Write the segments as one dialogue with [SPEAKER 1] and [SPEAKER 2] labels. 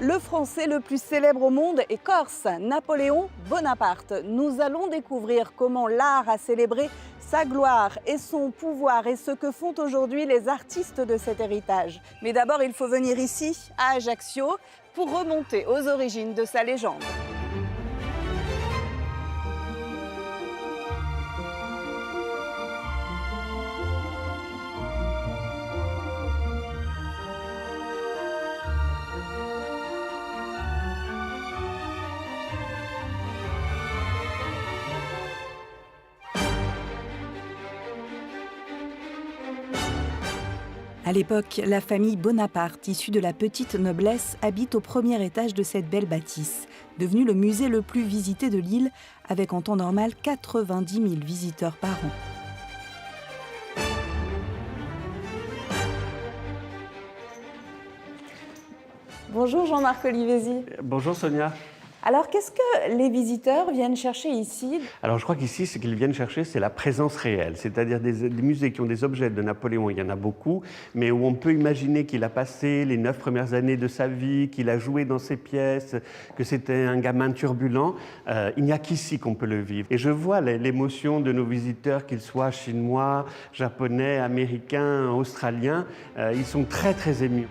[SPEAKER 1] Le Français le plus célèbre au monde est corse, Napoléon Bonaparte. Nous allons découvrir comment l'art a célébré sa gloire et son pouvoir et ce que font aujourd'hui les artistes de cet héritage. Mais d'abord, il faut venir ici, à Ajaccio, pour remonter aux origines de sa légende.
[SPEAKER 2] À l'époque, la famille Bonaparte, issue de la petite noblesse, habite au premier étage de cette belle bâtisse, devenue le musée le plus visité de l'île, avec en temps normal 90 000 visiteurs par an.
[SPEAKER 1] Bonjour Jean-Marc Olivesi.
[SPEAKER 3] Bonjour Sonia.
[SPEAKER 1] Alors, qu'est-ce que les visiteurs viennent chercher ici?
[SPEAKER 3] Alors je crois qu'ici, ce qu'ils viennent chercher, c'est la présence réelle, c'est-à-dire des musées qui ont des objets de Napoléon, il y en a beaucoup, mais où on peut imaginer qu'il a passé les 9 premières années de sa vie, qu'il a joué dans ses pièces, que c'était un gamin turbulent. Il n'y a qu'ici qu'on peut le vivre. Et je vois l'émotion de nos visiteurs, qu'ils soient chinois, japonais, américains, australiens, ils sont très très émus.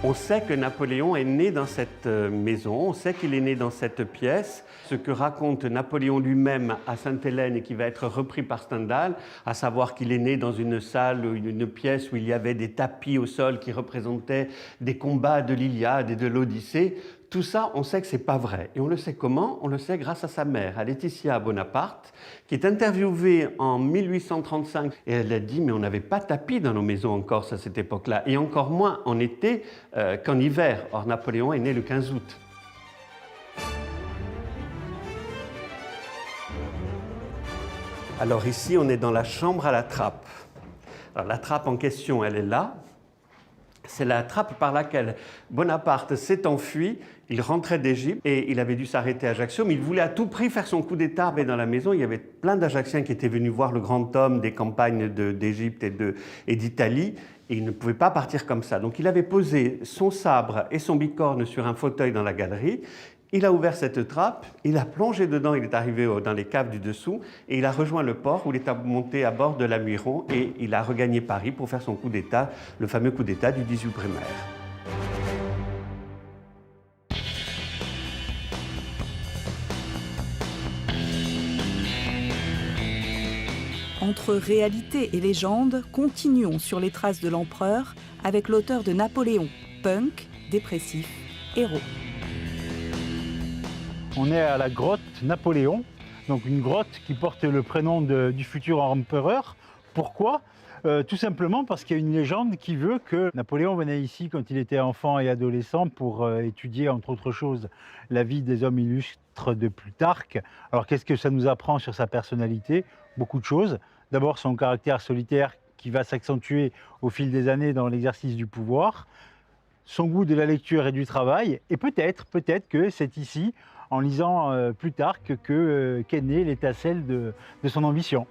[SPEAKER 3] On sait que Napoléon est né dans cette maison, on sait qu'il est né dans cette pièce. Ce que raconte Napoléon lui-même à Sainte-Hélène et qui va être repris par Stendhal, à savoir qu'il est né dans une salle, une pièce où il y avait des tapis au sol qui représentaient des combats de l'Iliade et de l'Odyssée. Tout ça, on sait que ce n'est pas vrai. Et on le sait comment? On le sait grâce à sa mère, à Laetitia Bonaparte, qui est interviewée en 1835. Et elle a dit, mais on n'avait pas tapis dans nos maisons en Corse à cette époque-là, et encore moins en été qu'en hiver. Or, Napoléon est né le 15 août. Alors ici, on est dans la chambre à la trappe. Alors, la trappe en question, elle est là. C'est la trappe par laquelle Bonaparte s'est enfui. Il rentrait d'Égypte et il avait dû s'arrêter à Ajaccio, mais il voulait à tout prix faire son coup d'État. Mais dans la maison, il y avait plein d'Ajacciens qui étaient venus voir le grand homme des campagnes d'Égypte et d'Italie. Et il ne pouvait pas partir comme ça. Donc il avait posé son sabre et son bicorne sur un fauteuil dans la galerie. Il a ouvert cette trappe, il a plongé dedans, il est arrivé dans les caves du dessous et il a rejoint le port où il est monté à bord de l'Amuiron et il a regagné Paris pour faire son coup d'État, le fameux coup d'État du 18 Brumaire.
[SPEAKER 2] Entre réalité et légende, continuons sur les traces de l'empereur avec l'auteur de Napoléon, punk, dépressif, héros.
[SPEAKER 4] On est à la grotte Napoléon, donc une grotte qui porte le prénom du futur empereur. Pourquoi? Tout simplement parce qu'il y a une légende qui veut que Napoléon venait ici quand il était enfant et adolescent pour étudier, entre autres choses, la vie des hommes illustres de Plutarque. Alors qu'est-ce que ça nous apprend sur sa personnalité? Beaucoup de choses. D'abord son caractère solitaire qui va s'accentuer au fil des années dans l'exercice du pouvoir, son goût de la lecture et du travail, et peut-être que c'est ici, en lisant Plutarque, qu'est née l'étincelle de son ambition.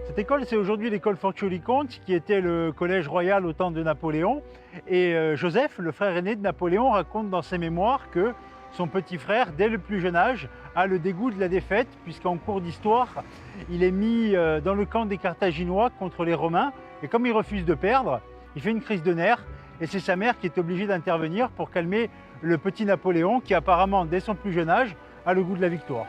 [SPEAKER 4] Cette école, c'est aujourd'hui l'école Forcioli-Conti, qui était le collège royal au temps de Napoléon. Et Joseph, le frère aîné de Napoléon, raconte dans ses mémoires que son petit frère, dès le plus jeune âge, a le dégoût de la défaite, puisqu'en cours d'histoire, il est mis dans le camp des Carthaginois contre les Romains. Et comme il refuse de perdre, il fait une crise de nerfs. Et c'est sa mère qui est obligée d'intervenir pour calmer le petit Napoléon, qui apparemment, dès son plus jeune âge, a le goût de la victoire.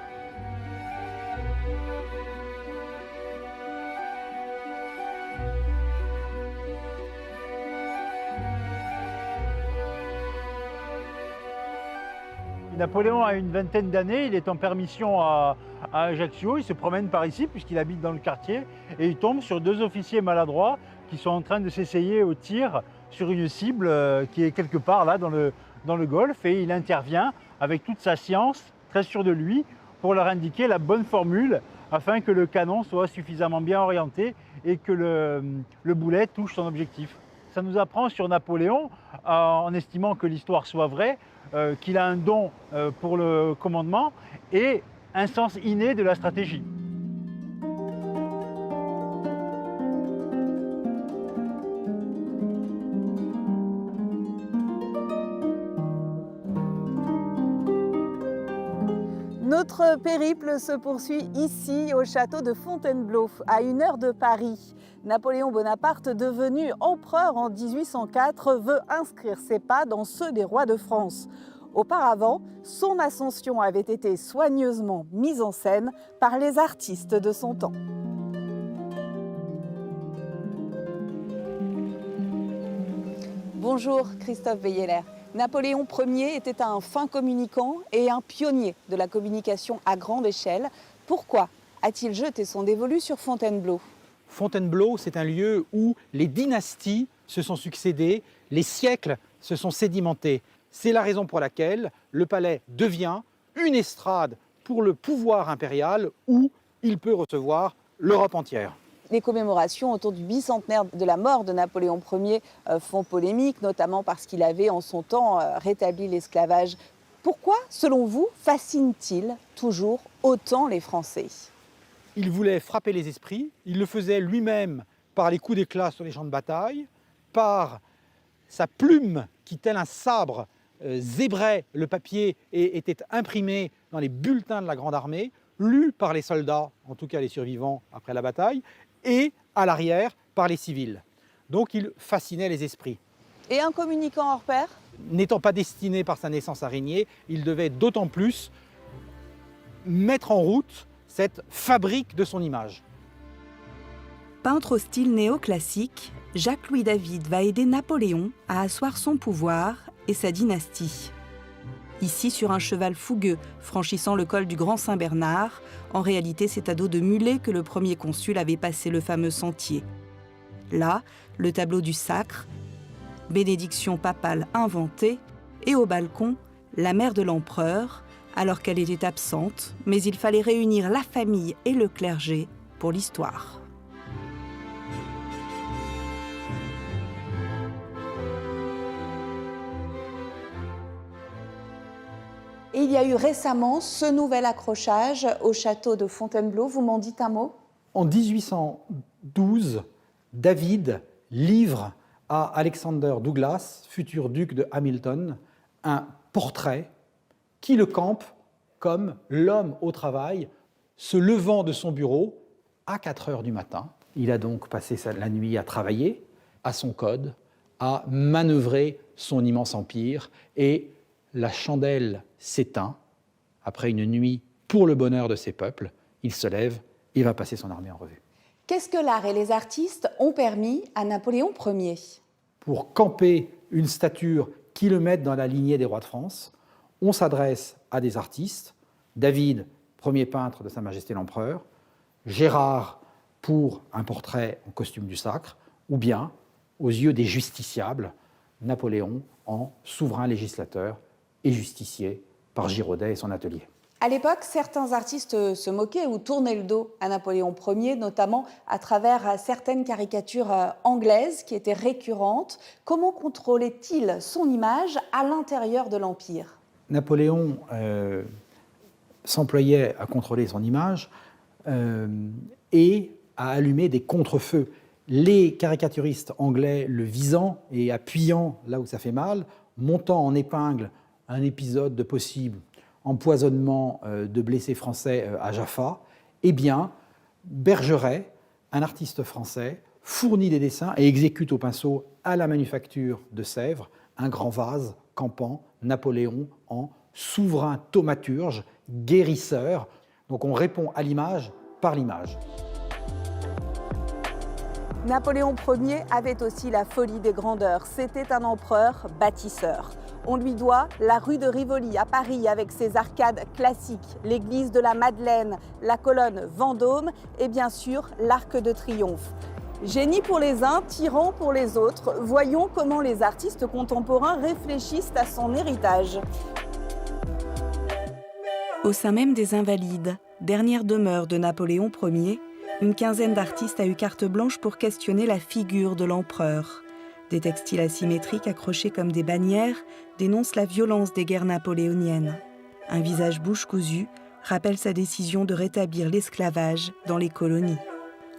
[SPEAKER 4] Napoléon a une vingtaine d'années, il est en permission à Ajaccio, il se promène par ici puisqu'il habite dans le quartier et il tombe sur 2 officiers maladroits qui sont en train de s'essayer au tir sur une cible qui est quelque part là dans le golfe et il intervient avec toute sa science, très sûr de lui, pour leur indiquer la bonne formule afin que le canon soit suffisamment bien orienté et que le boulet touche son objectif. Ça nous apprend sur Napoléon, en estimant que l'histoire soit vraie, qu'il a un don pour le commandement et un sens inné de la stratégie.
[SPEAKER 1] Notre périple se poursuit ici, au château de Fontainebleau, à 1 heure de Paris. Napoléon Bonaparte, devenu empereur en 1804, veut inscrire ses pas dans ceux des rois de France. Auparavant, son ascension avait été soigneusement mise en scène par les artistes de son temps. Bonjour Christophe Veilleler. Napoléon Ier était un fin communicant et un pionnier de la communication à grande échelle. Pourquoi a-t-il jeté son dévolu sur Fontainebleau ?
[SPEAKER 5] Fontainebleau, c'est un lieu où les dynasties se sont succédées, les siècles se sont sédimentés. C'est la raison pour laquelle le palais devient une estrade pour le pouvoir impérial où il peut recevoir l'Europe entière.
[SPEAKER 1] Les commémorations autour du bicentenaire de la mort de Napoléon Ier font polémique, notamment parce qu'il avait en son temps rétabli l'esclavage. Pourquoi, selon vous, fascine-t-il toujours autant les Français ?
[SPEAKER 5] Il voulait frapper les esprits, il le faisait lui-même par les coups d'éclat sur les champs de bataille, par sa plume qui, tel un sabre, zébrait le papier et était imprimé dans les bulletins de la Grande Armée, lu par les soldats, en tout cas les survivants après la bataille, et à l'arrière par les civils. Donc il fascinait les esprits.
[SPEAKER 1] Et un communicant hors pair ?
[SPEAKER 5] N'étant pas destiné par sa naissance à régner, il devait d'autant plus mettre en route cette fabrique de son image.
[SPEAKER 2] Peintre au style néoclassique, Jacques-Louis David va aider Napoléon à asseoir son pouvoir et sa dynastie. Ici, sur un cheval fougueux, franchissant le col du Grand Saint-Bernard, en réalité, c'est à dos de mulet que le premier consul avait passé le fameux sentier. Là, le tableau du sacre, bénédiction papale inventée, et au balcon, la mère de l'empereur, alors qu'elle était absente, mais il fallait réunir la famille et le clergé pour l'histoire.
[SPEAKER 1] Et il y a eu récemment ce nouvel accrochage au château de Fontainebleau. Vous m'en dites un mot ?
[SPEAKER 5] En 1812, David livre à Alexander Douglas, futur duc de Hamilton, un portrait qui le campe comme l'homme au travail, se levant de son bureau à 4 heures du matin. Il a donc passé la nuit à travailler, à son code, à manœuvrer son immense empire, et la chandelle s'éteint. Après une nuit pour le bonheur de ses peuples, il se lève et va passer son armée en revue.
[SPEAKER 1] Qu'est-ce que l'art et les artistes ont permis à Napoléon Ier ?
[SPEAKER 5] Pour camper une stature qui le mette dans la lignée des rois de France, on s'adresse à des artistes. David, premier peintre de Sa Majesté l'Empereur, Gérard pour un portrait en costume du sacre, ou bien, aux yeux des justiciables, Napoléon en souverain législateur et justicier par Girodet et son atelier.
[SPEAKER 1] À l'époque, certains artistes se moquaient ou tournaient le dos à Napoléon Ier, notamment à travers certaines caricatures anglaises qui étaient récurrentes. Comment contrôlait-il son image à l'intérieur de l'Empire ?
[SPEAKER 5] Napoléon s'employait à contrôler son image et à allumer des contre-feux. Les caricaturistes anglais le visant et appuyant là où ça fait mal, montant en épingle un épisode de possible empoisonnement de blessés français à Jaffa, eh bien, Bergeret, un artiste français, fournit des dessins et exécute au pinceau à la manufacture de Sèvres un grand vase campant Napoléon en souverain thaumaturge, guérisseur. Donc on répond à l'image par l'image.
[SPEAKER 1] Napoléon Ier avait aussi la folie des grandeurs. C'était un empereur bâtisseur. On lui doit la rue de Rivoli à Paris avec ses arcades classiques, l'église de la Madeleine, la colonne Vendôme et bien sûr l'Arc de Triomphe. Génie pour les uns, tyran pour les autres, voyons comment les artistes contemporains réfléchissent à son héritage.
[SPEAKER 2] Au sein même des Invalides, dernière demeure de Napoléon Ier, une quinzaine d'artistes a eu carte blanche pour questionner la figure de l'empereur. Des textiles asymétriques accrochés comme des bannières dénoncent la violence des guerres napoléoniennes. Un visage bouche cousue rappelle sa décision de rétablir l'esclavage dans les colonies.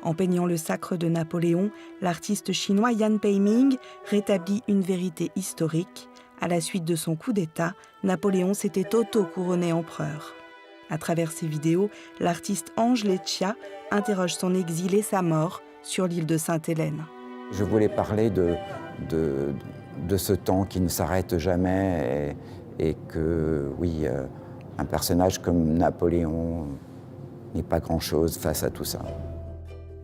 [SPEAKER 2] En peignant le sacre de Napoléon, l'artiste chinois Yan Peiming rétablit une vérité historique. À la suite de son coup d'État, Napoléon s'était auto-couronné empereur. À travers ses vidéos, l'artiste Ange Leccia interroge son exil et sa mort sur l'île de Sainte-Hélène.
[SPEAKER 6] Je voulais parler de ce temps qui ne s'arrête jamais et que, oui, un personnage comme Napoléon n'est pas grand-chose face à tout ça.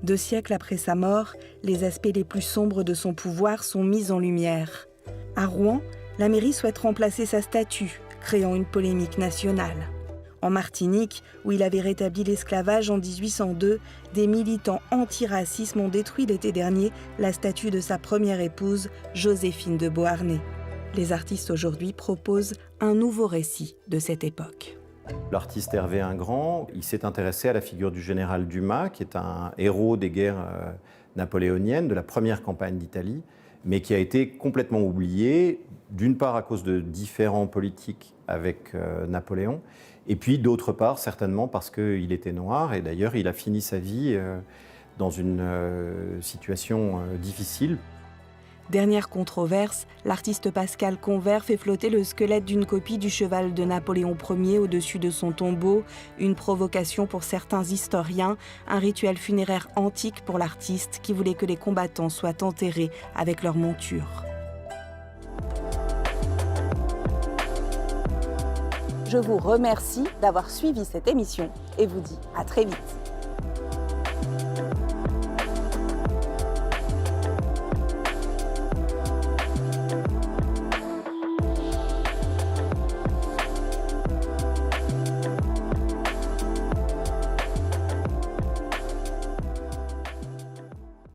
[SPEAKER 2] 2 siècles après sa mort, les aspects les plus sombres de son pouvoir sont mis en lumière. À Rouen, la mairie souhaite remplacer sa statue, créant une polémique nationale. En Martinique, où il avait rétabli l'esclavage en 1802, des militants anti-racisme ont détruit l'été dernier la statue de sa première épouse, Joséphine de Beauharnais. Les artistes aujourd'hui proposent un nouveau récit de cette époque.
[SPEAKER 7] L'artiste Hervé Ingrand, il s'est intéressé à la figure du général Dumas, qui est un héros des guerres napoléoniennes, de la première campagne d'Italie, mais qui a été complètement oublié, d'une part à cause de différends politiques avec Napoléon, et puis d'autre part certainement parce qu'il était noir, et d'ailleurs il a fini sa vie dans une situation difficile.
[SPEAKER 2] Dernière controverse, l'artiste Pascal Convert fait flotter le squelette d'une copie du cheval de Napoléon Ier au-dessus de son tombeau, une provocation pour certains historiens, un rituel funéraire antique pour l'artiste qui voulait que les combattants soient enterrés avec leur monture.
[SPEAKER 1] Je vous remercie d'avoir suivi cette émission et vous dis à très vite.